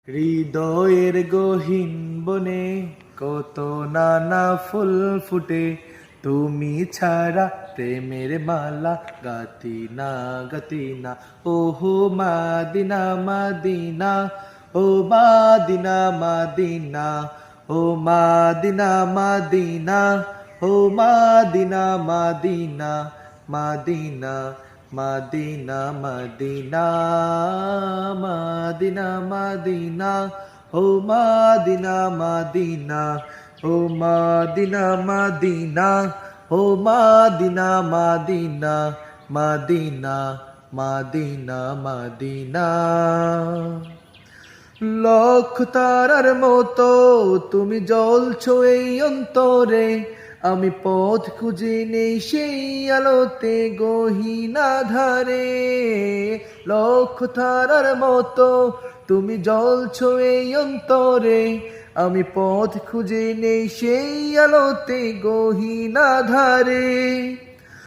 হৃদয়ের গহীন বনে কত নানা ফুল ফুটে, তুমি ছাড়া প্রেমের মালা গাতি না গাতি না। ওহো মাদিনা মাদিনা, ও মাদিনা মাদিনা, ও মাদিনা মাদিনা, ও মাদিনা মাদিনা, মাদিনা মাদিনা মাদিনা, মাদিনা মাদিনা, ও মাদিনা মাদিনা, ও মাদিনা মাদিনা, ও মাদিনা মাদিনা, মাদিনা মাদিনা মাদিনা। লক্ষ তারার মতো তুমি জ্বলছো এই অন্তরে, আমি পথ খুঁজে নেই সেই আলোতে গহীন ধারে। লক্ষ তারার মতো তুমি জ্বলছো এই অন্তরে, আমি পথ খুঁজে নেই সেই আলোতে গহীন ধারে।